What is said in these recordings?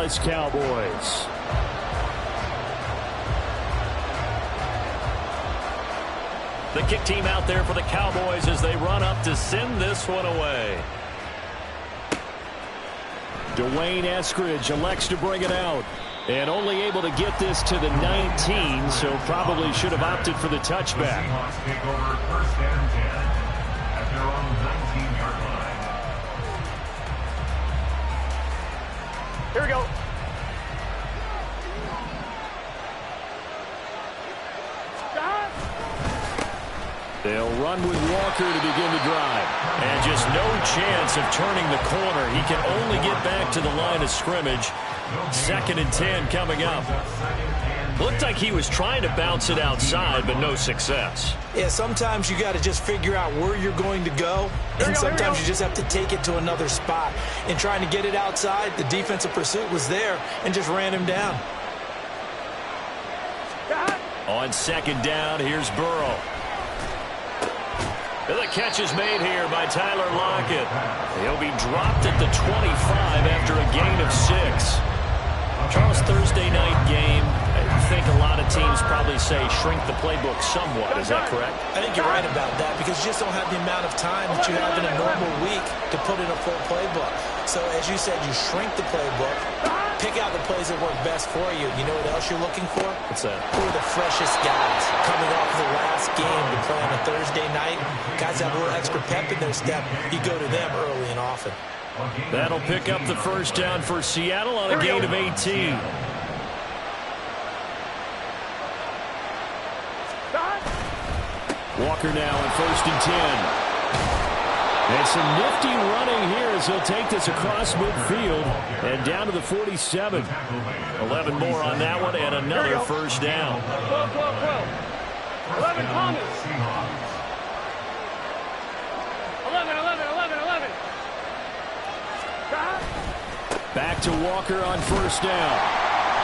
Dallas Cowboys. The kick team out there for the Cowboys as they run up to send this one away. Dwayne Eskridge elects to bring it out. And only able to get this to the 19, so probably should have opted for the touchback. Here we go. They'll run with Walker to begin the drive. And just no chance of turning the corner. He can only get back to the line of scrimmage. 2nd and 10 coming up. Looked like he was trying to bounce it outside, but no success. Yeah, sometimes you got to just figure out where you're going to go, and sometimes you just have to take it to another spot. In trying to get it outside, the defensive pursuit was there and just ran him down. On 2nd down, here's Burrow. The catch is made here by Tyler Lockett. He'll be dropped at the 25 after a gain of 6. Charles, Thursday night game. I think a lot of teams probably say shrink the playbook somewhat. Is that correct? I think you're right about that because you just don't have the amount of time that you have in a normal week to put in a full playbook. So as you said, you shrink the playbook, pick out the plays that work best for you. You know what else you're looking for? What's that? Who are the freshest guys coming off the last game to play on a Thursday night? Guys have a little extra pep in their step. You go to them early and often. That'll pick up the 1st down for Seattle on a gain of 18. Walker now on 1st and 10. And some nifty running here as he'll take this across midfield and down to the 47. 11 more on that one and another 1st down. 11 Thomas. 11. Back to Walker on 1st down.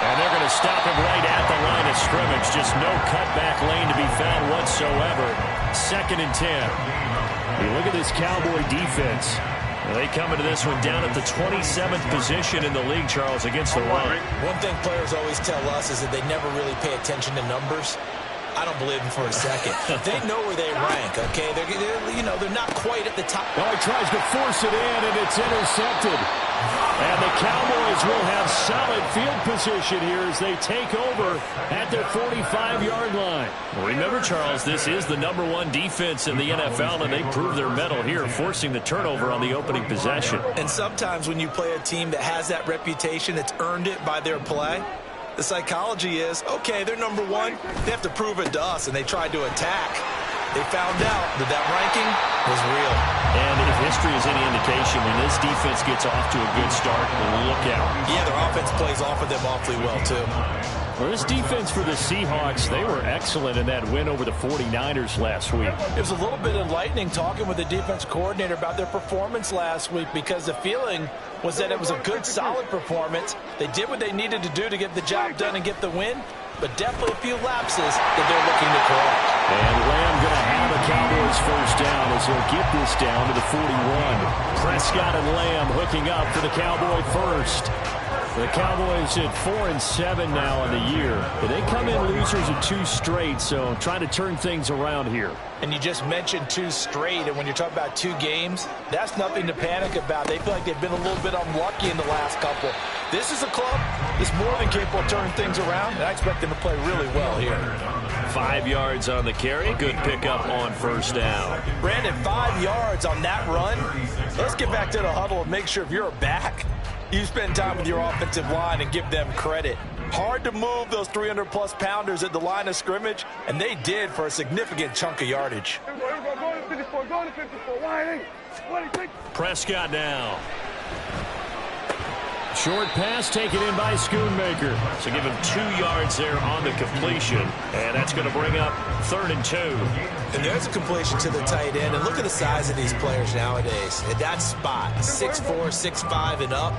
And they're going to stop him right at the line of scrimmage. Just no cutback lane to be found whatsoever. 2nd and 10. Hey, look at this Cowboy defense. They come into this one down at the 27th position in the league, Charles, against the run. One thing players always tell us is that they never really pay attention to numbers. I don't believe them for a second. They know where they rank, okay? They're not quite at the top. Oh, he tries to force it in, and it's intercepted. And the Cowboys will have solid field position here as they take over at their 45-yard line. Remember, Charles, this is the #1 defense in the NFL, and they prove their mettle here, forcing the turnover on the opening possession. And sometimes when you play a team that has that reputation, that's earned it by their play, the psychology is, okay, they're #1. They have to prove it to us, and they tried to attack. They found out that ranking was real. And if history is any indication, when this defense gets off to a good start, look out. Yeah, their offense plays off of them awfully well, too. Well, this defense for the Seahawks, they were excellent in that win over the 49ers last week. It was a little bit enlightening talking with the defense coordinator about their performance last week because the feeling was that it was a good, solid performance. They did what they needed to do to get the job done and get the win, but definitely a few lapses that they're looking to correct. And Lamb going to have a Cowboys 1st down as he'll get this down to the 41. Prescott and Lamb hooking up for the Cowboy 1st. The Cowboys at 4-7 now in the year. They come in losers of 2 straight, so trying to turn things around here. And you just mentioned 2 straight, and when you're talking about 2 games, that's nothing to panic about. They feel like they've been a little bit unlucky in the last couple. This is a club that's more than capable of turning things around, and I expect them to play really well here. 5 yards on the carry. Good pickup on 1st down. Brandon, 5 yards on that run. Let's get back to the huddle and make sure if you're a back, you spend time with your offensive line and give them credit. Hard to move those 300-plus pounders at the line of scrimmage, and they did for a significant chunk of yardage. Prescott now. Short pass taken in by Schoonmaker. So give him 2 yards there on the completion, and that's going to bring up 3rd and 2. And there's a completion to the tight end, and look at the size of these players nowadays. At that spot, 6'4", 6'5", and up.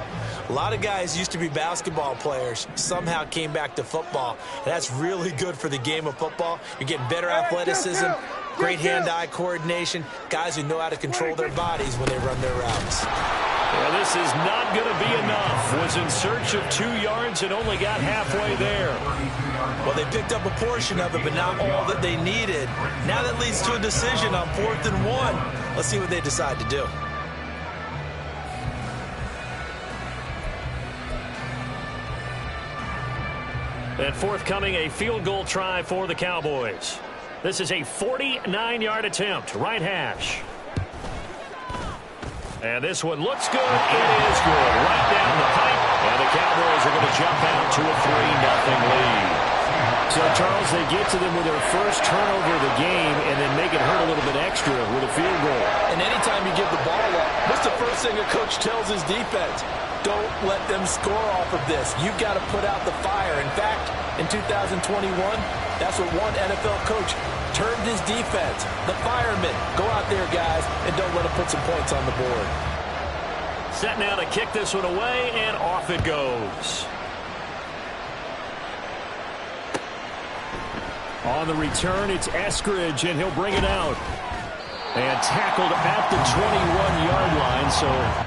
A lot of guys used to be basketball players, somehow came back to football, and that's really good for the game of football. You're getting better athleticism, great hand-eye coordination, guys who know how to control their bodies when they run their routes. And this is not going to be enough. Was in search of 2 yards and only got halfway there. Well, they picked up a portion of it, but not all that they needed. Now that leads to a decision on 4th and 1. Let's see what they decide to do. And forthcoming, a field goal try for the Cowboys. This is a 49-yard attempt, right hash. And this one looks good. It is good. Right down the pipe. And the Cowboys are going to jump out to a 3-0 lead. So, Charles, they get to them with their first turnover of the game and then make it hurt a little bit extra with a field goal. And anytime you give the ball up, what's the first thing a coach tells his defense? Don't let them score off of this. You've got to put out the fire. In fact, in 2021, that's what one NFL coach termed his defense. The firemen. Go out there, guys, and don't let them put some points on the board. Set now to kick this one away, and off it goes. On the return, it's Eskridge, and he'll bring it out. And tackled at the 21-yard line, so...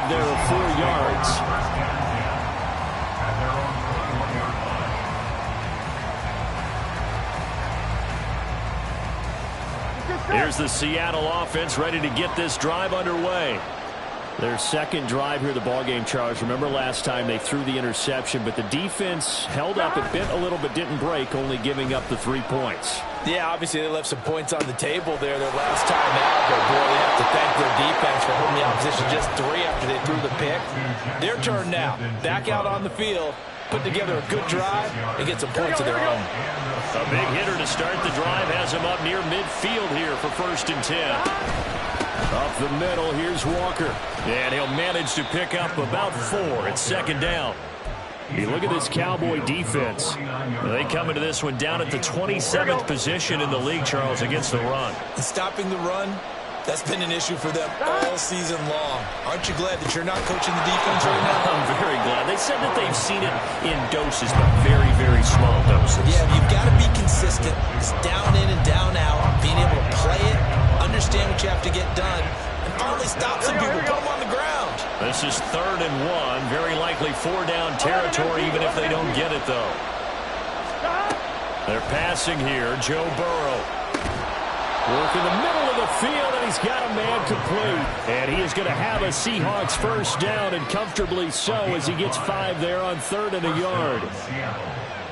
There are 4 yards. Here's the Seattle offense ready to get this drive underway. Their second drive here of the ballgame, Charles. Remember last time they threw the interception, but the defense held up. It bent a little but didn't break, only giving up the 3 points. Yeah, obviously they left some points on the table there their last time out, but boy, they have to thank their defense for holding the opposition just 3 after they threw the pick. Their turn now. Back out on the field, put together a good drive, and get some points of their own. A big hitter to start the drive has him up near midfield here for 1st and 10. Up the middle, here's Walker. And he'll manage to pick up about 4 at 2nd down. You look at this Cowboy defense. They come into this one down at the 27th position in the league, Charles, against the run. And stopping the run, that's been an issue for them all season long. Aren't you glad that you're not coaching the defense right now? I'm very glad. They said that they've seen it in doses, but very, very small doses. Yeah, you've got to be consistent. It's down in and down out. Being able to play it, understand what you have to get done, and finally stop some people, put them on the ground. This is 3rd and 1. Very likely 4-down territory, even if they don't get it, though. They're passing here. Joe Burrow. Work in the middle of the field, and he's got a man complete. And he is going to have a Seahawks 1st down, and comfortably so, as he gets 5 there on 3rd and a yard.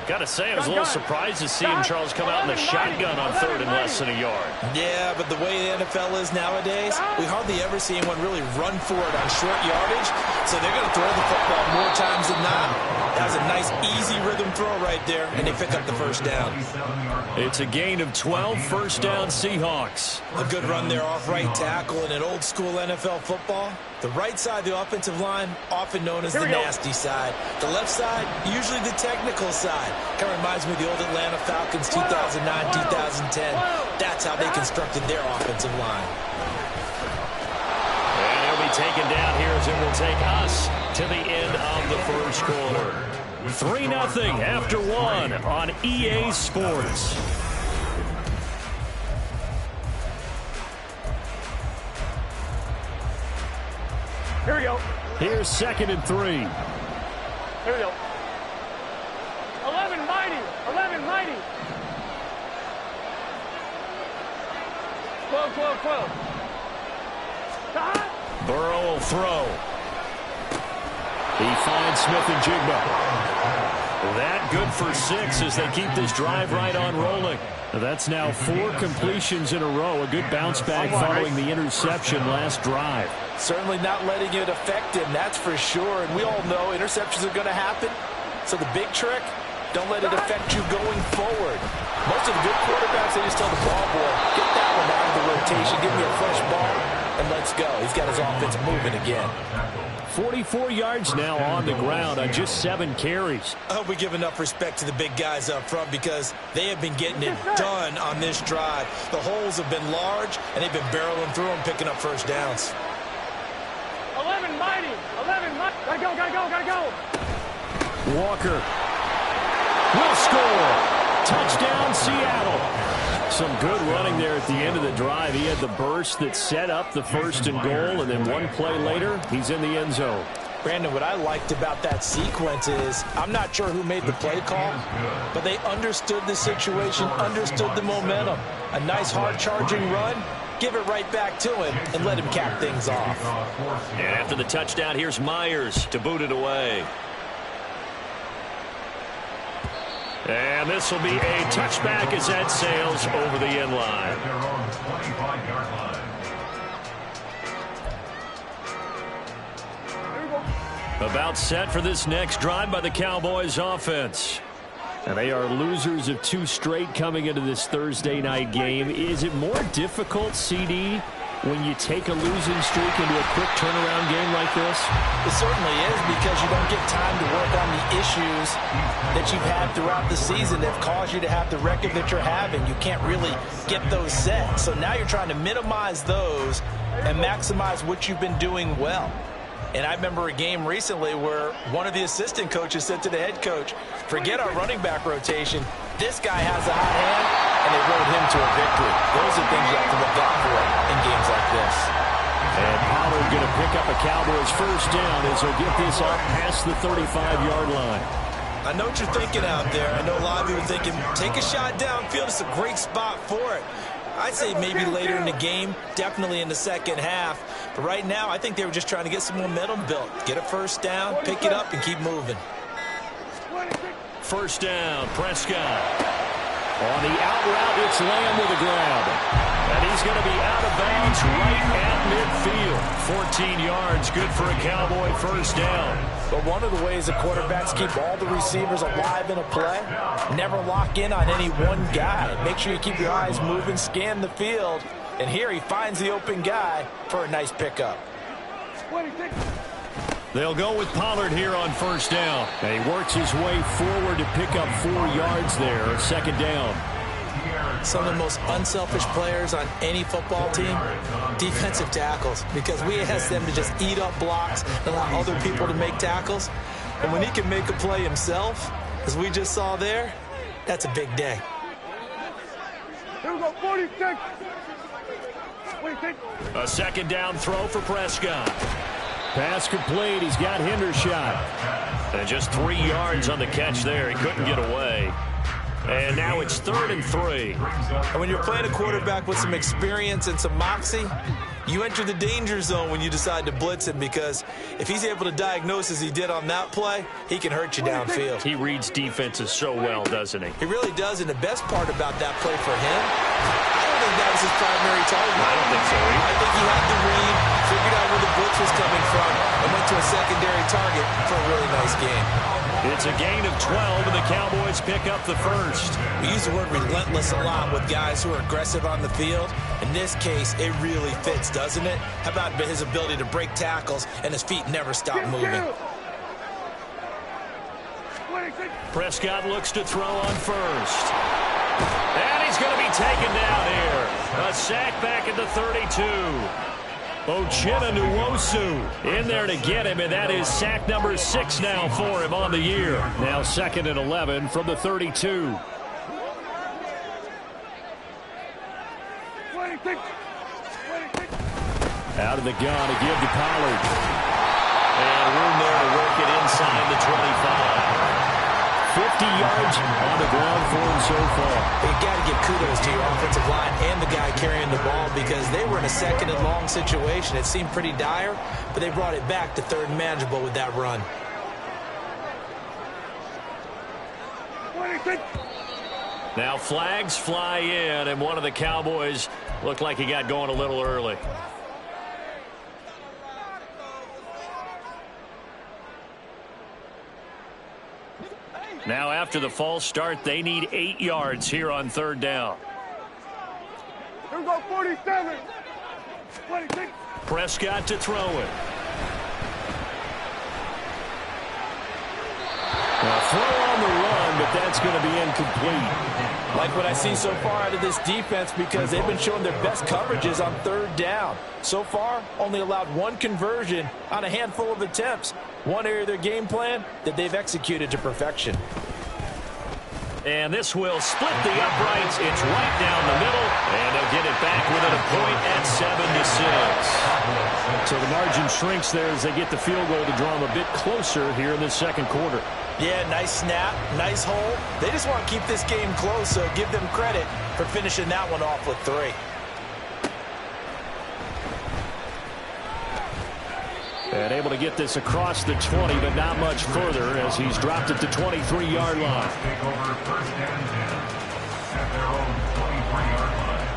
Got to say, I was a little surprised to see him, Charles, come out in the shotgun on 3rd and less than a yard. Yeah, but the way the NFL is nowadays, we hardly ever see anyone really run for it on short yardage, so they're going to throw the football more times than not. That was a nice, easy rhythm throw right there, and they pick up the 1st down. It's a gain of 12, 1st down Seahawks. A good run there off right tackle in an old-school NFL football. The right side of the offensive line, often known as the nasty side. The left side, usually the technical side. Kind of reminds me of the old Atlanta Falcons 2009, 2010. That's how they constructed their offensive line. And he'll be taken down here as it will take us to the end of the 1st quarter. 3-0 after 1 on EA Sports. Here we go. Here's 2nd and 3. Here we go. 11 mighty. 11 mighty. 12, 12, 12. Burrow will throw. He finds Smith and Jigba. That good for 6 as they keep this drive right on rolling. That's now 4 completions in a row. A good bounce back following the interception last drive. Certainly not letting it affect him, that's for sure. And we all know interceptions are going to happen. So the big trick, don't let it affect you going forward. Most of the good quarterbacks, they just tell the ball boy, get that one out of the rotation, give me a fresh ball, and let's go. He's got his offense moving again. 44 yards now on the ground on just 7 carries. I hope we give enough respect to the big guys up front because they have been getting it done on this drive. The holes have been large, and they've been barreling through them, picking up first downs. 11 mighty. 11 mighty. Gotta go, gotta go, gotta go. Walker will score. Touchdown, Seattle. Some good running there at the end of the drive. He had the burst that set up the 1st and goal, and then one play later, he's in the end zone. Brandon, what I liked about that sequence is I'm not sure who made the play call, but they understood the situation, understood the momentum. A nice hard-charging run, give it right back to him, and let him cap things off. And after the touchdown, here's Myers to boot it away. And this will be a touchback as that sails over the end line. About set for this next drive by the Cowboys offense. And they are losers of 2 straight coming into this Thursday night game. Is it more difficult, CD, when you take a losing streak into a quick turnaround game like this? It certainly is because you don't get time to work on the issues that you've had throughout the season that have caused you to have the record that you're having. You can't really get those set. So now you're trying to minimize those and maximize what you've been doing well. And I remember a game recently where one of the assistant coaches said to the head coach, forget our running back rotation. This guy has a hot hand, and they rode him to a victory. Those are things you have to look out for in games like this. And Pollard going to pick up a Cowboys first down as he'll get this up past the 35-yard line. I know what you're thinking out there. I know a lot of you are thinking, take a shot downfield. It's a great spot for it. I'd say maybe later in the game, definitely in the second half. But right now, I think they were just trying to get some momentum built. Get a first down, pick it up, and keep moving. First down, Prescott. On the out route, it's Lamb with a grab. And he's going to be out of bounds right at midfield. 14 yards, good for a Cowboy first down. But one of the ways the quarterbacks keep all the receivers alive in a play, never lock in on any one guy. Make sure you keep your eyes moving, scan the field. And here he finds the open guy for a nice pickup. They'll go with Pollard here on first down. And he works his way forward to pick up 4 yards there, second down. Some of the most unselfish players on any football team, defensive tackles, because we ask them to just eat up blocks and allow other people to make tackles. And when he can make a play himself, as we just saw there, that's a big day. Here we go, 46. 46. A second down throw for Prescott. Pass complete. He's got Hendershot. And just 3 yards on the catch there. He couldn't get away. And now it's 3rd and 3. And when you're playing a quarterback with some experience and some moxie, you enter the danger zone when you decide to blitz him, because if he's able to diagnose as he did on that play, he can hurt you downfield. He reads defenses so well, doesn't he? He really does, and the best part about that play for him, I don't think that was his primary target. I don't think so either. I think he had the read, figured out where the blitz was coming from, and went to a secondary target for a really nice game. It's a gain of 12, and the Cowboys pick up the first. We use the word relentless a lot with guys who are aggressive on the field. In this case, it really fits, doesn't it? How about his ability to break tackles and his feet never stop moving? Prescott looks to throw on first. And he's going to be taken down here. A sack back at the 32. Uchenna Nwosu in there to get him, and that is sack number 6 now for him on the year. Now 2nd and 11 from the 32. Out of the gun to give to Pollard. And And room there to work it inside the 25. 50 yards on the ground for him so far. You got to give kudos to your offensive line and the guy carrying the ball because they were in a second and long situation. It seemed pretty dire, but they brought it back to third and manageable with that run. Now flags fly in, and one of the Cowboys looked like he got going a little early. Now after the false start, they need 8 yards here on third down. Here we go, 47. 26. Prescott to throw it. Now throw on the run, but that's going to be incomplete. Like what I see so far out of this defense because they've been showing their best coverages on third down. So far, only allowed one conversion on a handful of attempts. One area of their game plan that they've executed to perfection. And this will split the uprights. It's right down the middle, and they'll get it back within a point at 7-6. So the margin shrinks there as they get the field goal to draw them a bit closer here in the second quarter. Yeah, nice snap, nice hole. They just want to keep this game close, so give them credit for finishing that one off with 3. And able to get this across the 20, but not much further as he's dropped it to 23-yard line. Take over first and 10 at their own 23-yard line.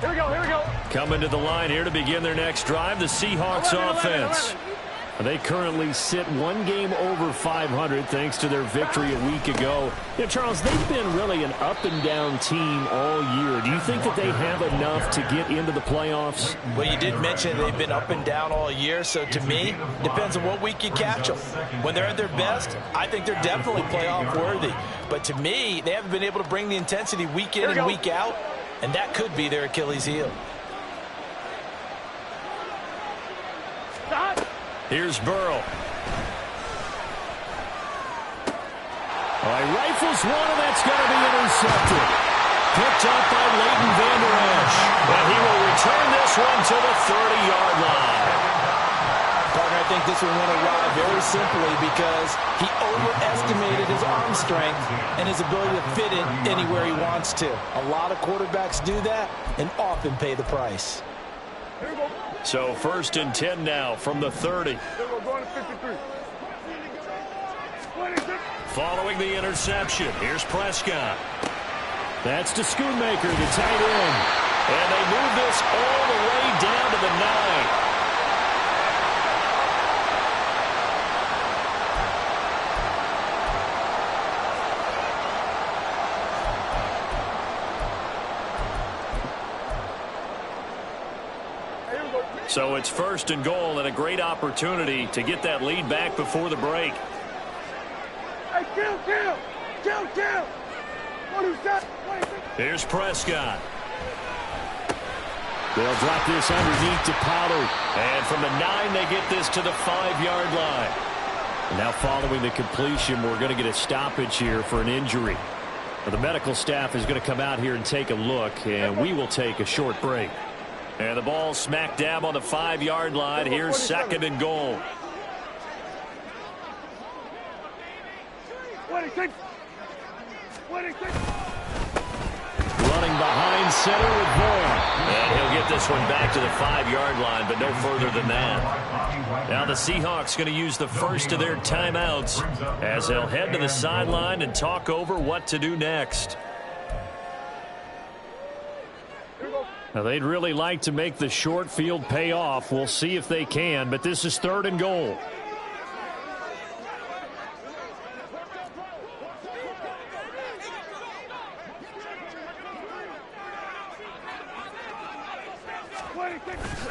Here we go, here we go. Coming to the line here to begin their next drive, the Seahawks 11. offense. They currently sit one game over 500 thanks to their victory a week ago. Charles, they've been really an up-and-down team all year. Do you think that they have enough to get into the playoffs? Well, you did mention they've been up and down all year, so to me, depends on what week you catch them. When they're at their best, I think they're definitely playoff worthy. But to me, they haven't been able to bring the intensity week in and week out, and that could be their Achilles heel. Stop. Here's Burrow. Rifles one, and that's going to be intercepted. Picked up by Leighton Vander Esch. And he will return this one to the 30-yard line. Partner, I think this one went awry very simply because he overestimated his arm strength and his ability to fit it anywhere he wants to. A lot of quarterbacks do that and often pay the price. Here we go. So 1st and 10 now from the 30. Here we go, going to 53. 26. Following the interception, here's Prescott. That's to Schoonmaker, the tight end. And they move this all the way down to the 9. So it's 1st and goal and a great opportunity to get that lead back before the break. Hey, kill. 27. Here's Prescott. They'll drop this underneath to Pollard. And from the 9, they get this to the 5-yard line. And now following the completion, we're going to get a stoppage here for an injury. Now, the medical staff is going to come out here and take a look, and we will take a short break. And the ball smack dab on the 5-yard line. Here's 2nd and goal. 26. Running behind center with Vaughn. And he'll get this one back to the 5-yard line, but no further than that. Now the Seahawks going to use the first of their timeouts as they'll head to the sideline and talk over what to do next. Now, they'd really like to make the short field pay off. We'll see if they can, but this is 3rd and goal.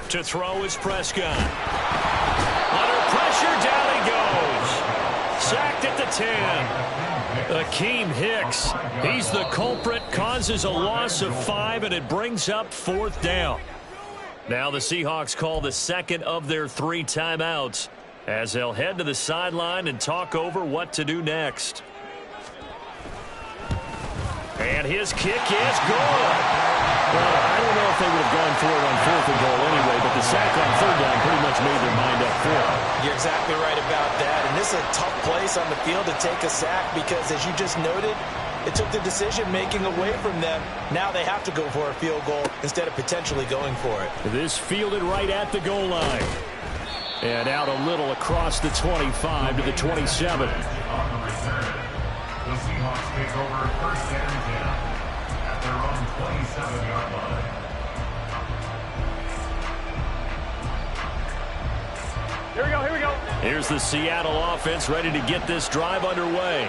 To throw is Prescott. Under pressure, down he goes. Sacked at the 10. Akeem Hicks, he's the culprit, causes a loss of 5, and it brings up 4th down. Now the Seahawks call the 2nd of their 3 timeouts as they'll head to the sideline and talk over what to do next. And his kick is good. Well, I don't know if they would have gone for it on 4th and goal anyway, but the sack on 3rd down pretty much made their mind up for it. You're exactly right about that. And this is a tough place on the field to take a sack because, as you just noted, it took the decision-making away from them. Now they have to go for a field goal instead of potentially going for it. This fielded right at the goal line. And out a little across the 25 to the 27. On the return, the Seahawks take over 1st and 10 at their own 27-yard line. Here we go, here we go. Here's the Seattle offense ready to get this drive underway.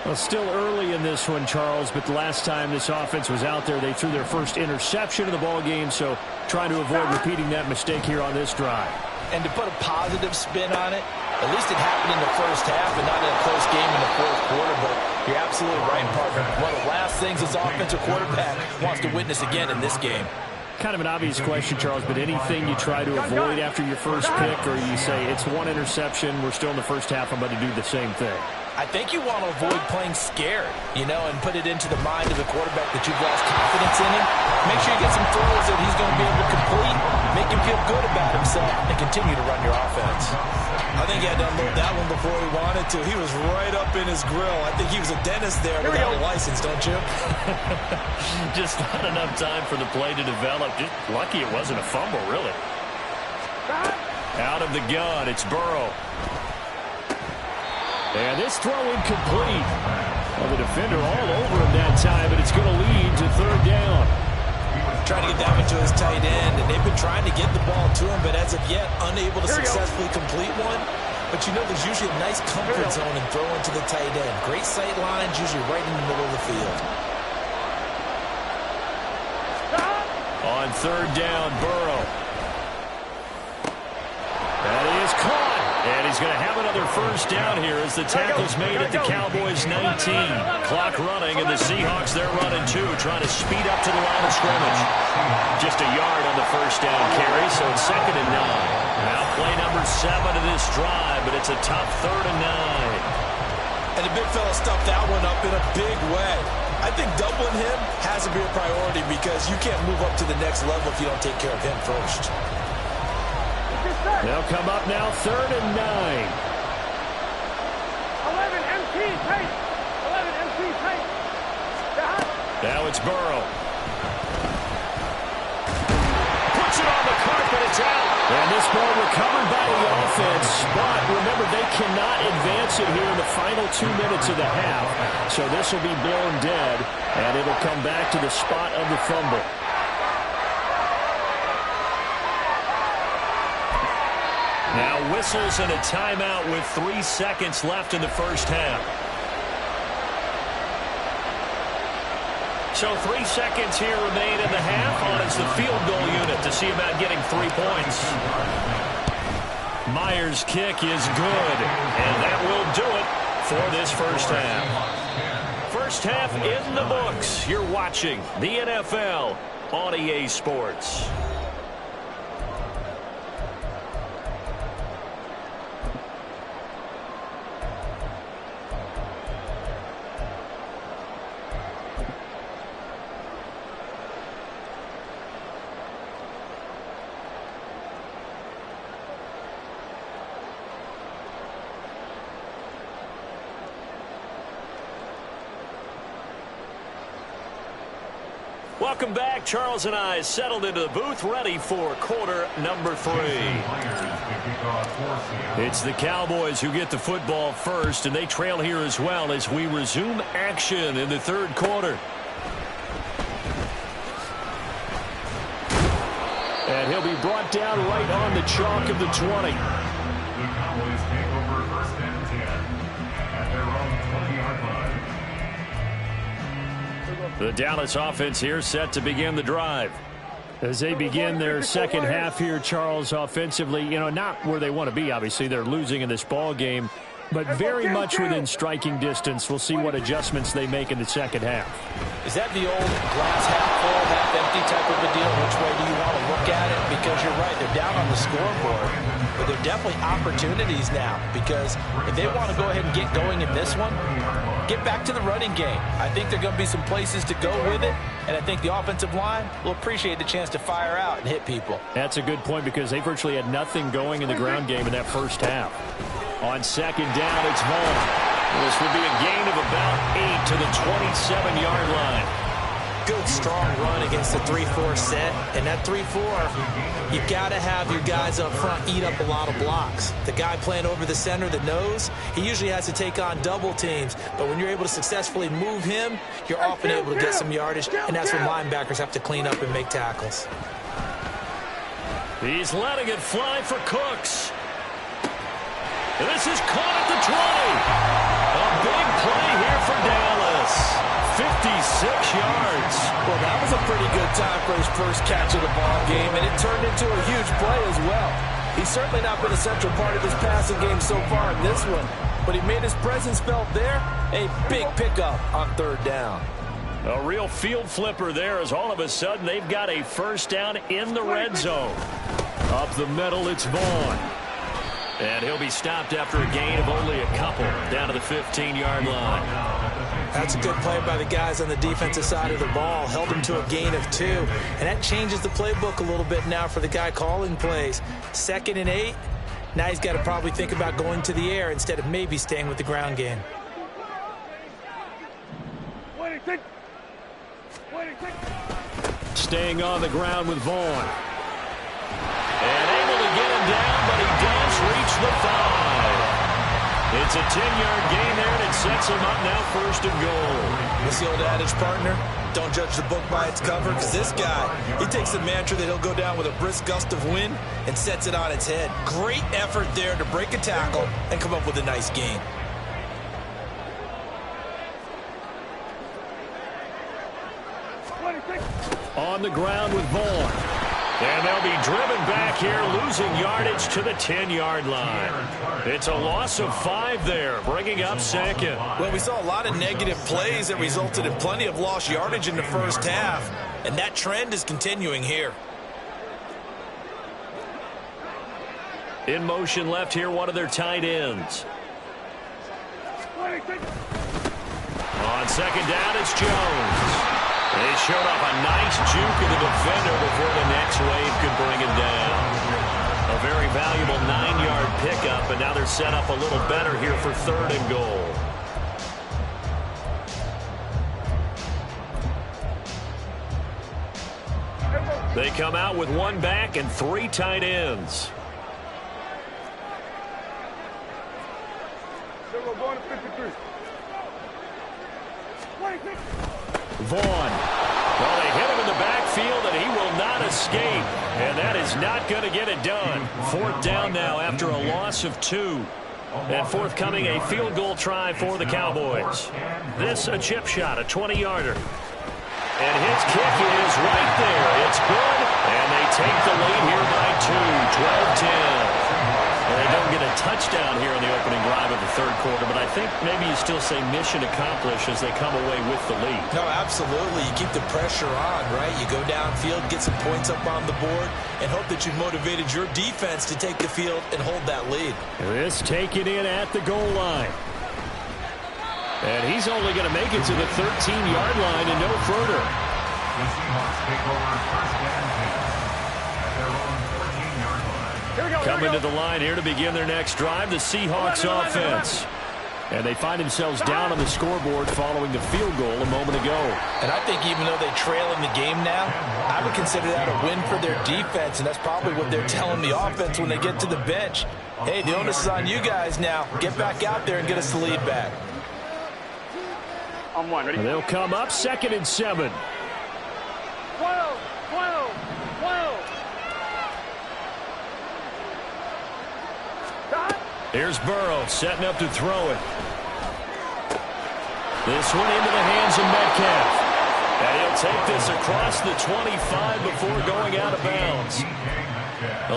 Well, still early in this one, Charles, but the last time this offense was out there, they threw their first interception of the ball game, so trying to avoid repeating that mistake here on this drive. And to put a positive spin on it, at least it happened in the first half and not in a close game in the 4th quarter, but you're absolutely right, partner. One of the last things this offensive quarterback wants to witness again in this game. Kind of an obvious question, Charles, but anything you try to avoid after your first pick, or you say it's one interception, we're still in the first half, I'm going to do the same thing? I think you want to avoid playing scared, and put it into the mind of the quarterback that you've lost confidence in him. Make sure you get some throws that he's going to be able to complete, make him feel good about himself, and continue to run your offense. I think he had to unload that one before he wanted to. He was right up in his grill. I think he was a dentist there without a license, don't you? Just not enough time for the play to develop. Just lucky it wasn't a fumble, really. Out of the gun, it's Burrow. And this throw incomplete. Well, the defender all over him that time, but it's going to lead to 3rd down. Trying to get down into his tight end, and they've been trying to get the ball to him, but as of yet, unable to successfully complete one. But there's usually a nice comfort zone in throwing to the tight end. Great sight lines, usually right in the middle of the field. On 3rd down, Burrow. That is caught. And he's going to have another first down here as the tackle's made at the Cowboys' 19. Clock running, and the Seahawks, they're running too, trying to speed up to the line of scrimmage. Just a yard on the first down carry, so it's 2nd and 9. Now play number 7 of this drive, but it's a tough 3rd and 9. And the big fella stuffed that one up in a big way. I think doubling him has to be a priority because you can't move up to the next level if you don't take care of him first. They'll come up now 3rd and 9. 11 MT tight. 11 MT tight. Now it's Burrow. Puts it on the carpet. It's out. And this ball recovered by the offense. But remember, they cannot advance it here in the final 2 minutes of the half. So this will be blown dead, and it'll come back to the spot of the fumble. Now whistles and a timeout with 3 seconds left in the first half. So 3 seconds here remain in the half on as the field goal unit to see about getting 3 points. Myers' kick is good, and that will do it for this first half. First half in the books. You're watching the NFL on EA Sports. Welcome back. Charles and I settled into the booth, ready for quarter number 3. It's the Cowboys who get the football first, and they trail here as well as we resume action in the 3rd quarter. And he'll be brought down right on the chalk of the 20. The Cowboys take over 1st and 10 at their own 20-yard line. The Dallas offense here set to begin the drive. As they begin their second half here, Charles, offensively, not where they want to be, obviously. They're losing in this ball game, but very much within striking distance. We'll see what adjustments they make in the second half. Is that the old glass half full, half empty type of a deal? Which way do you want to look at it? Because you're right, they're down on the scoreboard, but they're definitely opportunities now, because if they want to go ahead and get going in this one, get back to the running game. I think there are going to be some places to go with it, and I think the offensive line will appreciate the chance to fire out and hit people. That's a good point because they virtually had nothing going in the ground game in that first half. On second down, it's Vaughn. This will be a gain of about 8 to the 27-yard line. Good, strong run against the 3-4 set. And that 3-4, you've got to have your guys up front eat up a lot of blocks. The guy playing over the center, the nose, he usually has to take on double teams. But when you're able to successfully move him, you're often able to get some yardage, and that's when linebackers have to clean up and make tackles. He's letting it fly for Cooks. And this is caught at the 20. A big play here for Dallas. 56 yards. Well, that was a pretty good time for his first catch of the ball game, and it turned into a huge play as well. He's certainly not been a central part of this passing game so far in this one, but he made his presence felt there. A big pickup on third down. A real field flipper there as all of a sudden they've got a first down in the red zone. Up the middle, it's Vaughn. And he'll be stopped after a gain of only a couple down to the 15-yard line. That's a good play by the guys on the defensive side of the ball. Held him to a gain of 2. And that changes the playbook a little bit now for the guy calling plays. 2nd and 8. Now he's got to probably think about going to the air instead of maybe staying with the ground game. Staying on the ground with Vaughn. And able to get him down, but he does reach the 5. It's a 10-yard gain there, and it sets him up now 1st and goal. What's the old adage, partner? Don't judge the book by its cover, because this guy, he takes the mantra that he'll go down with a brisk gust of wind and sets it on its head. Great effort there to break a tackle and come up with a nice gain. On the ground with Vaughn. And they'll be driven back here, losing yardage to the 10-yard line. It's a loss of 5 there, bringing up 2nd. Well, we saw a lot of negative plays that resulted in plenty of lost yardage in the first half, and that trend is continuing here. In motion left here, one of their tight ends. On second down, it's Jones. They showed off a nice juke of the defender before the next wave could bring him down. A very valuable 9-yard pickup, and now they're set up a little better here for 3rd and goal. They come out with 1 back and 3 tight ends. Vaughn. Well, they hit him in the backfield, and he will not escape. And that is not going to get it done. 4th down now after a loss of 2. And forthcoming, a field goal try for the Cowboys. This a chip shot, a 20-yarder. And his kick is right there. It's good, and they take the lead here by 2, 12-10. And they don't get a touchdown here in the opening drive of the 3rd quarter, but I think maybe you still say mission accomplished as they come away with the lead. No, absolutely. You keep the pressure on, right? You go downfield, get some points up on the board, and hope that you've motivated your defense to take the field and hold that lead. This taken in at the goal line. And he's only going to make it to the 13-yard line and no further. The Seahawks take over 1st and 10 at their own 14-yard line. Coming to the line here to begin their next drive, the Seahawks offense. And they find themselves down on the scoreboard following the field goal a moment ago. And I think even though they trail in the game now, I would consider that a win for their defense, and that's probably what they're telling the offense when they get to the bench. Hey, the onus is on you guys now. Get back out there and get us the lead back. On 1, ready? They'll come up 2nd and 7. 12. Here's Burrow setting up to throw it. This one into the hands of Metcalf. And he'll take this across the 25 before going out of bounds.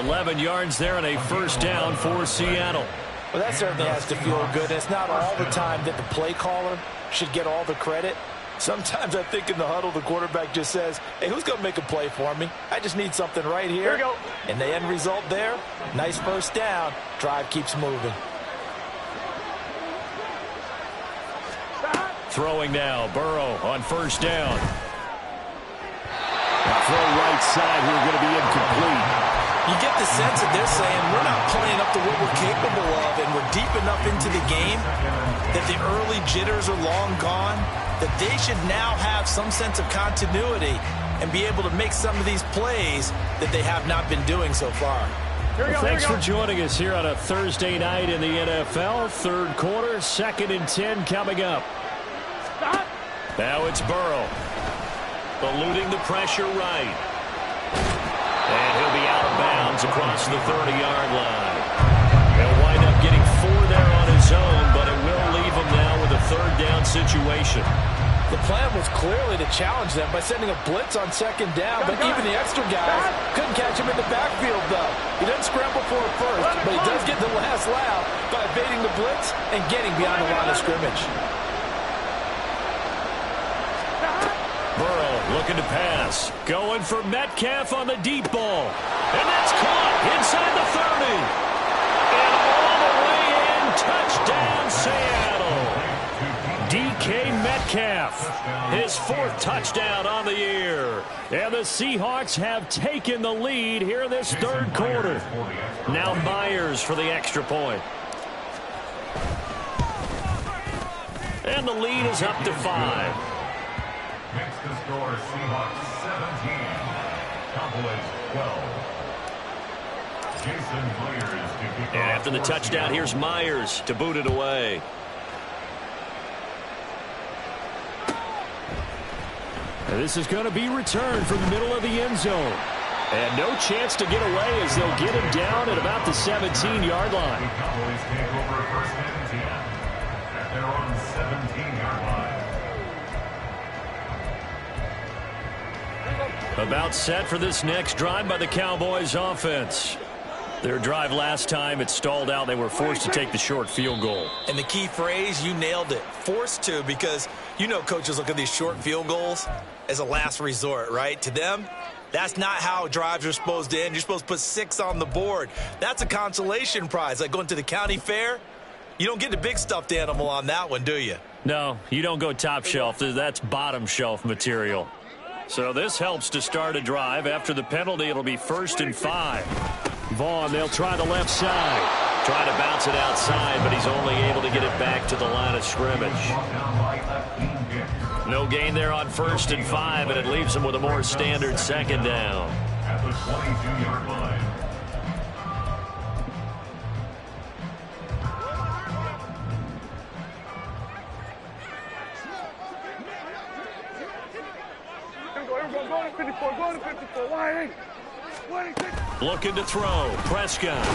11 yards there and a 1st down for Seattle. Well, that certainly has to feel good. It's not all the time that the play caller should get all the credit. Sometimes I think in the huddle, the quarterback just says, hey, who's going to make a play for me? I just need something right here. Here we go. And the end result there, nice 1st down. Drive keeps moving. Throwing now, Burrow on first down. Throw right side here, going to be incomplete. You get the sense that they're saying we're not playing up to what we're capable of, and we're deep enough into the game that the early jitters are long gone, that they should now have some sense of continuity and be able to make some of these plays that they have not been doing so far. Well, thanks for joining us here on a Thursday night in the NFL. Third quarter, 2nd and 10 coming up. Now it's Burrow. Eluding the pressure right. And he'll be out of bounds across the 30-yard line. He'll wind up getting 4 there on his own, but it will leave him now with a third down situation. The plan was clearly to challenge them by sending a blitz on second down, but even the extra guys couldn't catch him in the backfield, though. He doesn't scramble for it first, but he does get the last laugh by evading the blitz and getting beyond the line of scrimmage. Burrow looking to pass. Going for Metcalf on the deep ball. And that's caught inside the 30. And all the way in, touchdown Seattle. DK Metcalf, his 4th touchdown on the year. And the Seahawks have taken the lead here in this third quarter. Now Myers for the extra point. And the lead is up to 5. Makes the score Seahawks 17, Cowboys 12. Jason Myers to kick off. After the touchdown, here's Myers to boot it away. And this is going to be returned from the middle of the end zone. And no chance to get away as they'll get him down at about the 17-yard line. The Cowboys take over 1st and 10 at their own 17-yard line. About set for this next drive by the Cowboys offense. Their drive last time, it stalled out. They were forced to take the short field goal. And the key phrase, you nailed it. Forced to, because you know coaches look at these short field goals as a last resort, right? To them, that's not how drives are supposed to end. You're supposed to put 6 on the board. That's a consolation prize. Like going to the county fair, you don't get the big stuffed animal on that one, do you? No, you don't go top shelf. That's bottom shelf material. So this helps to start a drive. After the penalty, it'll be 1st and 5. Vaughn, they'll try the left side. Try to bounce it outside, but he's only able to get it back to the line of scrimmage. No gain there on 1st and 5, and it leaves him with a more standard 2nd down. At the 22-yard line. Go to 54, go to 54, wide eight. Looking to throw, Prescott.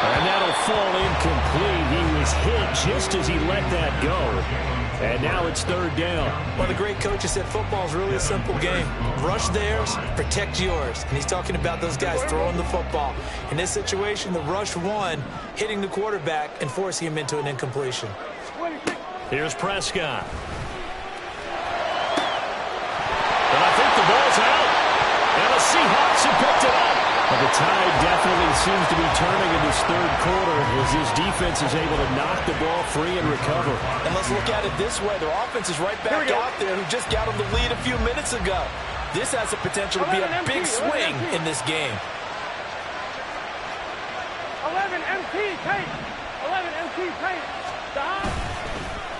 And that'll fall incomplete. He was hit just as he let that go. And now it's 3rd down. One of the great coaches said football is really a simple game. Rush theirs, protect yours. And he's talking about those guys throwing the football. In this situation, the rush one, hitting the quarterback and forcing him into an incompletion. Here's Prescott. And I think the ball's out. And the Seahawks have picked it up. But the tide definitely seems to be turning in this third quarter as this defense is able to knock the ball free and recover. And let's look at it this way. Their offense is right back out there who just got them the lead a few minutes ago. This has the potential to be a big swing in this game. 11 MT, Tate. 11 MT, Tate. Stop.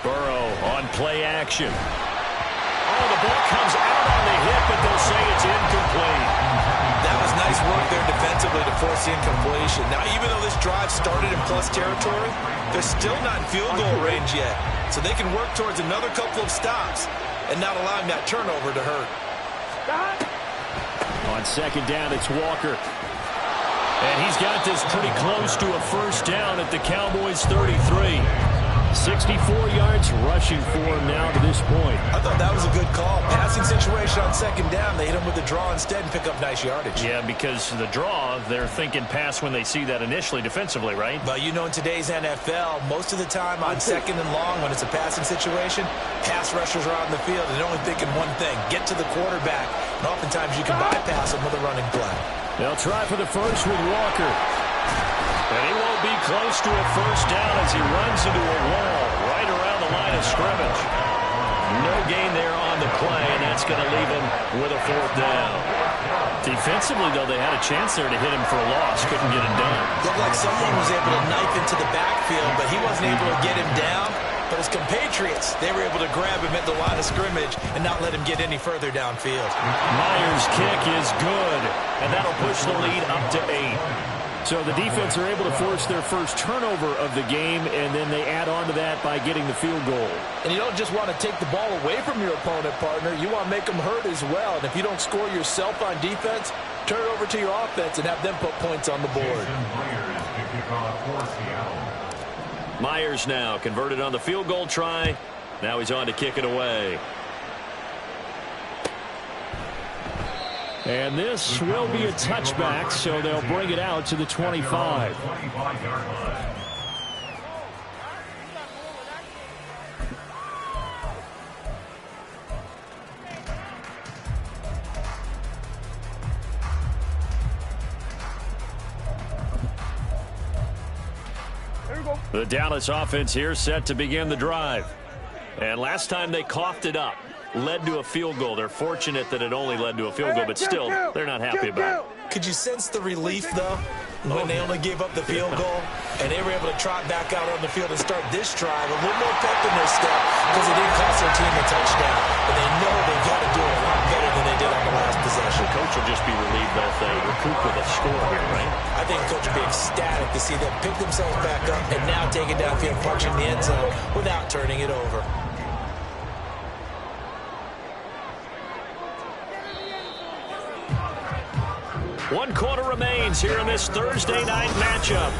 Burrow on play action. Oh, the ball comes out on the hip, but they'll say it's incomplete. That was nice work there defensively to force the incompletion. Now, even though this drive started in plus territory, they're still not in field goal range yet. So they can work towards another couple of stops and not allowing that turnover to hurt. Stop. On 2nd down, it's Walker. And he's got this pretty close to a 1st down at the Cowboys' 33. 64 yards rushing for him now to this point. I thought that was a good call. Passing situation on 2nd down. They hit him with the draw instead and pick up nice yardage. Yeah, because the draw, they're thinking pass when they see that initially defensively, right? But you know in today's NFL, most of the time on 2nd and long when it's a passing situation, pass rushers are out in the field and they're only thinking one thing, get to the quarterback. And oftentimes you can bypass them with a running play. They'll try for the first with Walker. And he won't be close to a 1st down as he runs into a wall right around the line line of scrimmage. No gain there on the play, and that's going to leave him with a 4th down. Defensively, though, they had a chance there to hit him for a loss. Couldn't get it done. Looked like someone was able to knife into the backfield, but he wasn't able to get him down. But his compatriots, they were able to grab him at the line of scrimmage and not let him get any further downfield. Myers' kick is good, and that'll push the lead up to 8. So the defense are able to force their first turnover of the game, and then they add on to that by getting the field goal. And you don't just want to take the ball away from your opponent, partner. You want to make them hurt as well. And if you don't score yourself on defense, turn it over to your offense and have them put points on the board. Myers now converted on the field goal try. Now he's on to kick it away. And this will be a touchback, so they'll bring it out to the 25. The Dallas offense here set to begin the drive. And last time they coughed it up, led to a field goal. They're fortunate that it only led to a field goal, but still, they're not happy about it. Could you sense the relief, though, when they only gave up the field goal and they were able to trot back out on the field and start this drive a little more pep in their step because it didn't cost their team a touchdown. But they know they've got to do it a lot better than they did on the last possession. The coach will just be relieved that they recoup with a score here, right? I think the coach will be ecstatic to see them pick themselves back up and now take it downfield, punching the end zone without turning it over. One quarter remains here in this Thursday night matchup.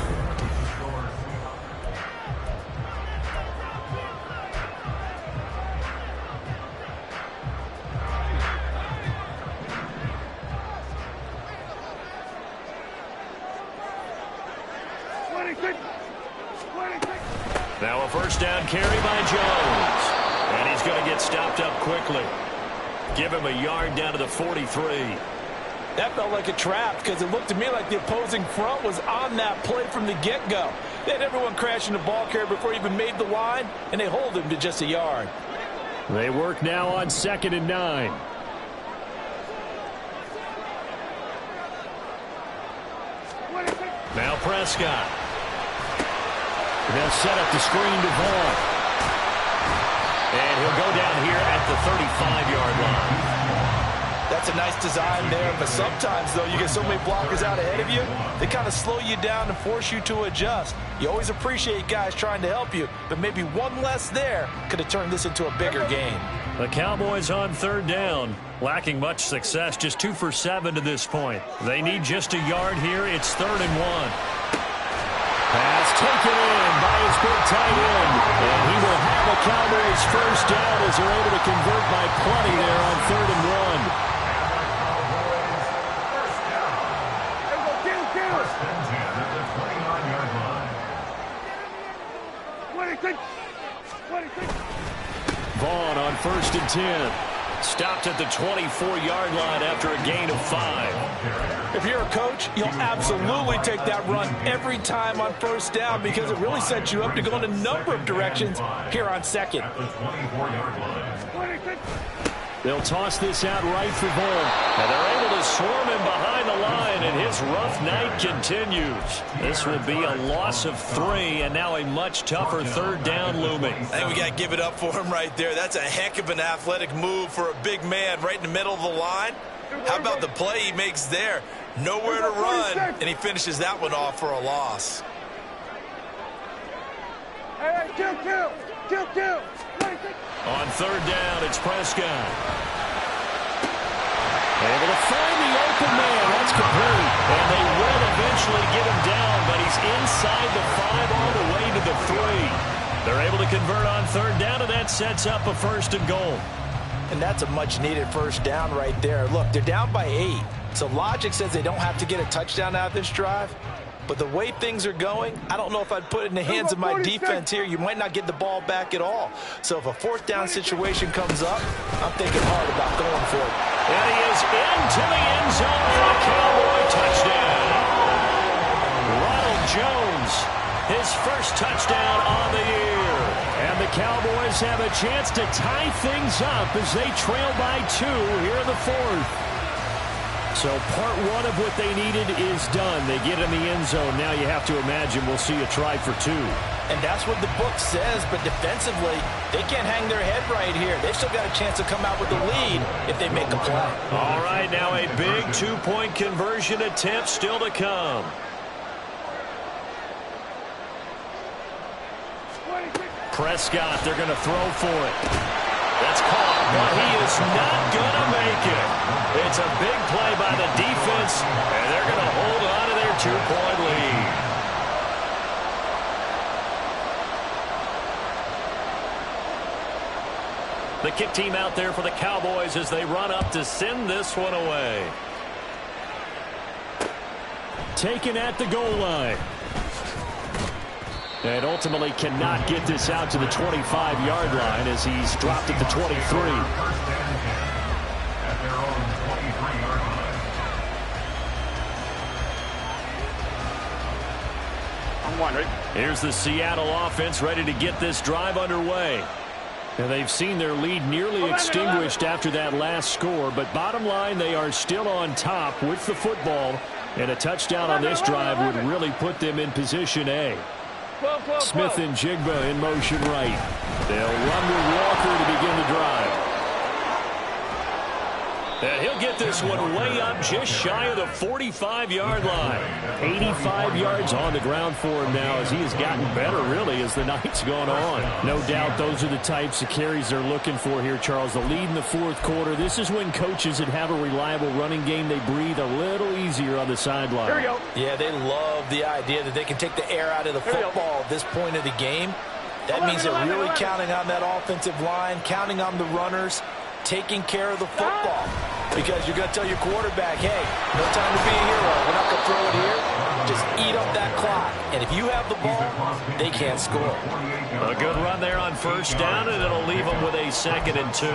Now a first down carry by Jones. And he's going to get stopped up quickly. Give him a yard down to the 43. That felt like a trap because it looked to me like the opposing front was on that play from the get-go. They had everyone crashing the ball carrier before he even made the line, and they hold him to just a yard. They work now on 2nd and 9. Now Prescott. They'll set up the screen to Vaughn. And he'll go down here at the 35-yard line. That's a nice design there, but sometimes, though, you get so many blockers out ahead of you, they kind of slow you down and force you to adjust. You always appreciate guys trying to help you, but maybe one less there could have turned this into a bigger game. The Cowboys on 3rd down, lacking much success, just 2 for 7 to this point. They need just a yard here. It's 3rd and 1. Pass taken in by his big tight end. And he will have a Cowboys first down as they're able to convert by plenty there on 3rd and 1. Vaughn on 1st and 10. Stopped at the 24-yard line after a gain of 5. If you're a coach, you'll absolutely take that run every time on 1st down because it really sets you up to go in a number of directions here on 2nd. They'll toss this out right for Vaughn. And they're able to swarm him behind the line, and his rough night continues. This will be a loss of 3, and now a much tougher 3rd down looming. I think we got to give it up for him right there. That's a heck of an athletic move for a big man right in the middle of the line. How about the play he makes there? Nowhere to run, and he finishes that one off for a loss. Hey, kill. On 3rd down, it's Prescott. Able to find the open man. That's complete. And they will eventually get him down, but he's inside the 5 all the way to the 3. They're able to convert on 3rd down, and that sets up a 1st and goal. And that's a much-needed first down right there. Look, they're down by 8. So logic says they don't have to get a touchdown out of this drive. But the way things are going, I don't know if I'd put it in the hands of my defense here. You might not get the ball back at all. So if a 4th down situation comes up, I'm thinking hard about going for it. And he is into the end zone for a Cowboy touchdown. Ronald Jones, his first touchdown on the year. And the Cowboys have a chance to tie things up as they trail by 2 here in the 4th. So part 1 of what they needed is done. They get in the end zone. Now you have to imagine we'll see a try for 2. And that's what the book says, but defensively, they can't hang their head right here. They've still got a chance to come out with the lead if they make a play. All right, now a big 2-point conversion attempt still to come. Prescott, they're going to throw for it. That's caught, but he is not going to make it. It's a big play by the defense, and they're going to hold on to their 2-point lead. The kick team out there for the Cowboys as they run up to send this one away. Taken at the goal line. And ultimately cannot get this out to the 25-yard line as he's dropped at the 23. At their own 23-yard line. I'm wondering. Here's the Seattle offense ready to get this drive underway. And they've seen their lead nearly extinguished after that last score. But bottom line, they are still on top with the football. And a touchdown on this drive would really put them in position A. Smith and Jigba in motion right. They'll run with Walker to begin the drive. And he'll get this one way up just shy of the 45-yard line. 85 yards on the ground for him now as he has gotten better, really, as the night's gone on. No doubt those are the types of carries they're looking for here, Charles. The lead in the 4th quarter. This is when coaches that have a reliable running game, they breathe a little easier on the sideline. Here we go. Yeah, they love the idea that they can take the air out of the football at this point of the game. That means they're really counting on that offensive line, counting on the runners, taking care of the football. Because you're going to tell your quarterback, hey, no time to be a hero. We're not going to throw it here. Just eat up that clock. And if you have the ball, they can't score. A good run there on 1st down, and it'll leave them with a 2nd and 2.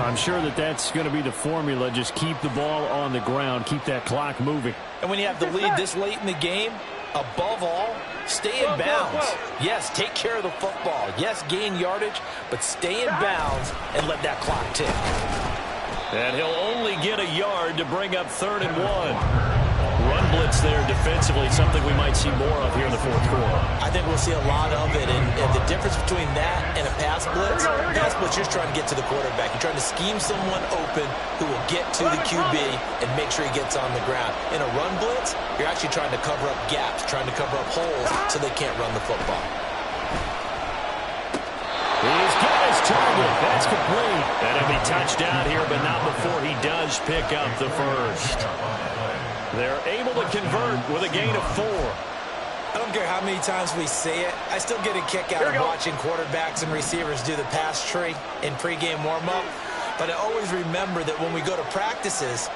I'm sure that that's going to be the formula. Just keep the ball on the ground. Keep that clock moving. And when you have the lead this late in the game, above all, stay in bounds. Yes, take care of the football. Yes, gain yardage, but stay in bounds and let that clock tick. And he'll only get a yard to bring up 3rd and 1. Run blitz there defensively, something we might see more of here in the 4th quarter. I think we'll see a lot of it, and the difference between that and a pass blitz, you're just trying to get to the quarterback. You're trying to scheme someone open who will get to the QB and make sure he gets on the ground. In a run blitz, you're actually trying to cover up gaps, trying to cover up holes so they can't run the football. He's got his target. That's complete. And he'll be touched down here, but not before he does pick up the 1st. They're able to convert with a gain of 4. I don't care how many times we see it. I still get a kick out of watching quarterbacks and receivers do the pass tree in pregame warm-up. But I always remember that when we go to practices,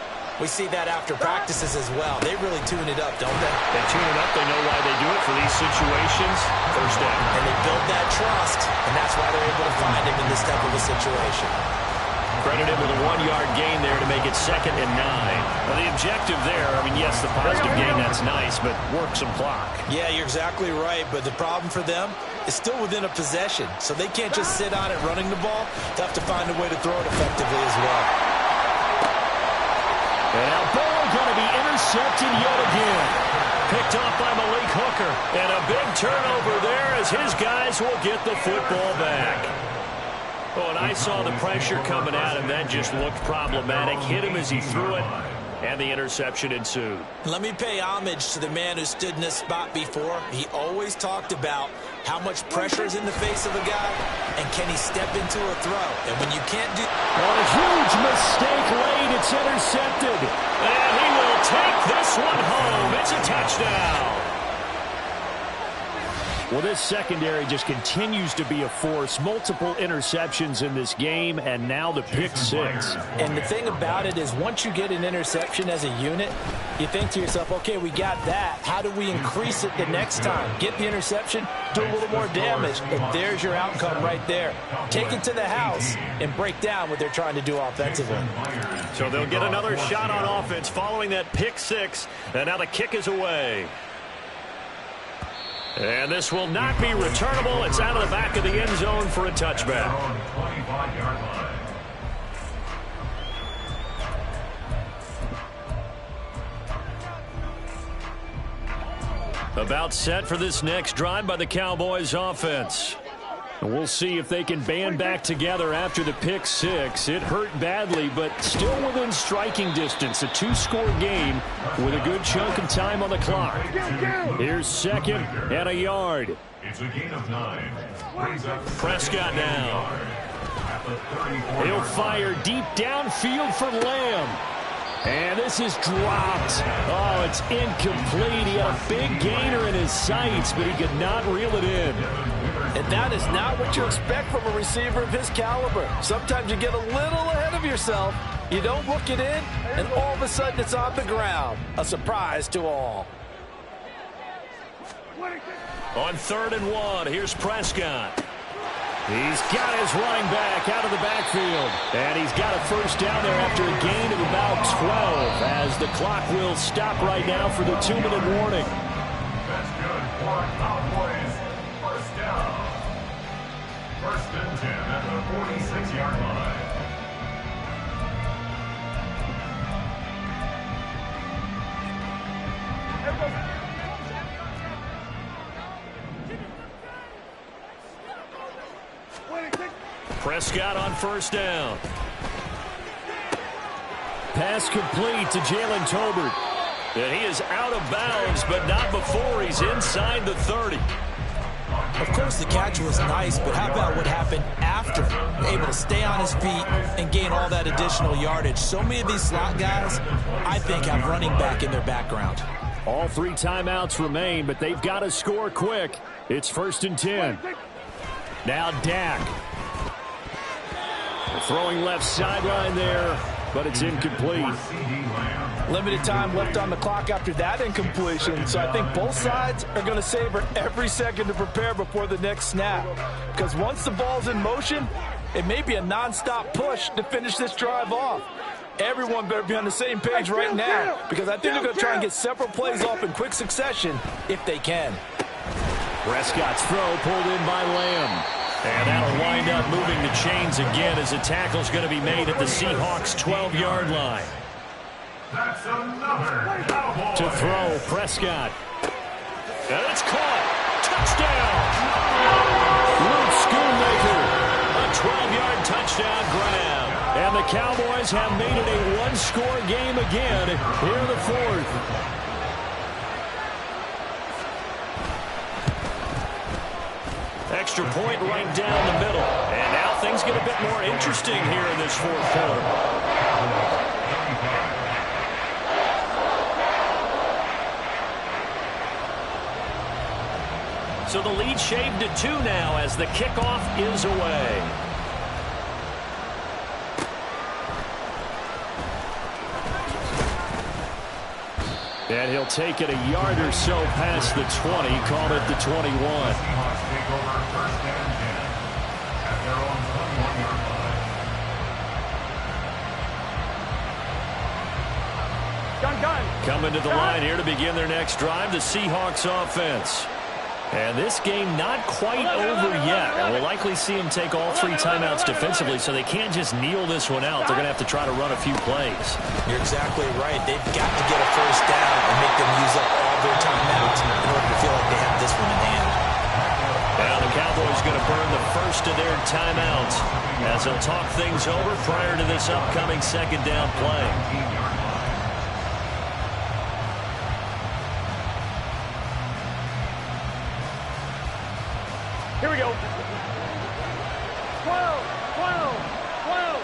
we see that after practices as well. They really tune it up, don't they? They tune it up. They know why they do it for these situations. 1st down. And they build that trust, and that's why they're able to find him in this type of a situation. Credited with a 1-yard gain there to make it 2nd and 9. Well, the objective there, I mean, yes, the positive gain, that's nice, but work some clock. Yeah, you're exactly right, but the problem for them is still within a possession, so they can't just sit on it running the ball. They have to find a way to throw it effectively as well. And now ball going to be intercepted yet again. Picked off by Malik Hooker. And a big turnover there as his guys will get the football back. Oh, and I saw the pressure coming at him. That just looked problematic. Hit him as he threw it, and the interception ensued. Let me pay homage to the man who stood in this spot before. He always talked about how much pressure is in the face of a guy, and can he step into a throw. And when you can't do... Well, a huge mistake late. It's intercepted. And he will take this one home. It's a touchdown. Well, this secondary just continues to be a force. Multiple interceptions in this game, and now the pick 6. And the thing about it is once you get an interception as a unit, you think to yourself, okay, we got that. How do we increase it the next time? Get the interception, do a little more damage, and there's your outcome right there. Take it to the house and break down what they're trying to do offensively. So they'll get another shot on offense following that pick 6, and now the kick is away. And this will not be returnable. It's out of the back of the end zone for a touchback. 25-yard line. About set for this next drive by the Cowboys offense. And we'll see if they can band back together after the pick six. It hurt badly, but still within striking distance. A two-score game with a good chunk of time on the clock. Here's second and a yard. It's a gain of 9. Brings up Prescott now. at the 34. He'll fire deep downfield for Lamb. And this is dropped. Oh, it's incomplete. He had a big gainer in his sights, but he could not reel it in. And that is not what you expect from a receiver of his caliber. Sometimes you get a little ahead of yourself. You don't look it in, and all of a sudden it's on the ground. A surprise to all. On 3rd and 1, here's Prescott. He's got his running back out of the backfield. And he's got a first down there after a gain of about 12 as the clock will stop right now for the 2-minute warning. That's good for Cowboys. First down. 1st and 10 at the 46-yard line. Prescott on 1st down. Pass complete to Jalen Tolbert. And he is out of bounds, but not before he's inside the 30. Of course, the catch was nice, but how about what happened after? Able to stay on his feet and gain all that additional yardage. So many of these slot guys, I think, have running back in their background. All 3 timeouts remain, but they've got to score quick. It's 1st and 10. Now Dak. Throwing left sideline there, but it's incomplete. Limited time left on the clock after that incompletion, so I think both sides are going to savor every second to prepare before the next snap. Because once the ball's in motion, it may be a nonstop push to finish this drive off. Everyone better be on the same page right now, because I think they're going to try and get several plays off in quick succession if they can. Prescott's throw pulled in by Lamb. And that'll wind up moving the chains again as the tackle's going to be made at the Seahawks' 12-yard line. That's another Cowboy. To throw, Prescott. And it's caught. Touchdown. Luke Schoonmaker. A 12-yard touchdown grab. And the Cowboys have made it a one-score game again here in the 4th. Extra point right down the middle. And now things get a bit more interesting here in this 4th quarter. So the lead shaved to 2 now as the kickoff is away. And he'll take it a yard or so past the 20, call it the 21. Seahawks take over 1st and 10 at their own 21-yard line. Gun. Coming to the line here to begin their next drive, the Seahawks offense. And this game not quite over yet. And we'll likely see them take all 3 timeouts defensively, so they can't just kneel this one out. They're going to have to try to run a few plays. You're exactly right. They've got to get a first down and make them use up all their timeouts in order to feel like they have this one in hand. Now the Cowboys going to burn the first of their timeouts as they'll talk things over prior to this upcoming 2nd down play. Here we go. 12, 12, 12.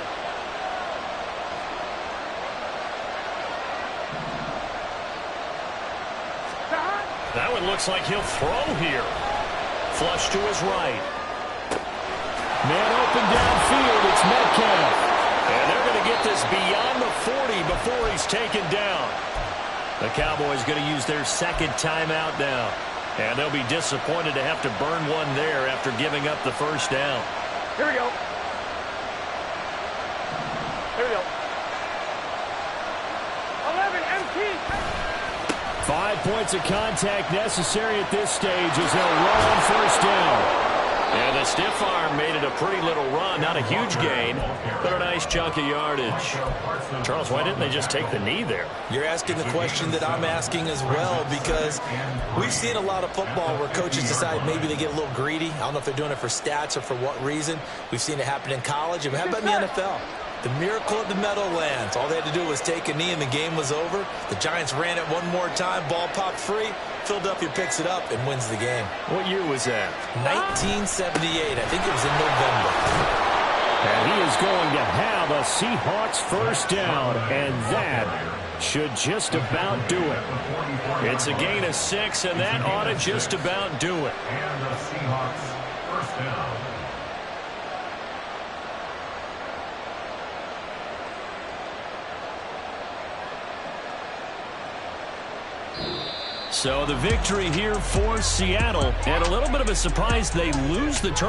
That one looks like he'll throw here. Flush to his right. Man open downfield, it's Metcalf. And they're going to get this beyond the 40 before he's taken down. The Cowboys going to use their 2nd timeout now. And they'll be disappointed to have to burn one there after giving up the first down. Here we go. Here we go. 11, empty. 5 points of contact necessary at this stage as they'll run on first down. And the stiff arm made it a pretty little run. Not a huge gain, but a nice chunk of yardage. Charles, why didn't they just take the knee there? You're asking the question that I'm asking as well, because we've seen a lot of football where coaches decide maybe they get a little greedy. I don't know if they're doing it for stats or for what reason. We've seen it happen in college. And how about in the NFL? The miracle of the Meadowlands. All they had to do was take a knee and the game was over. The Giants ran it one more time. Ball popped free. Philadelphia picks it up and wins the game. What year was that? 1978. I think it was in November. And he is going to have a Seahawks first down, and that should just about do it. It's a gain of 6, and that ought to just about do it. And the Seahawks first down. So the victory here for Seattle, and a little bit of a surprise they lose the turn.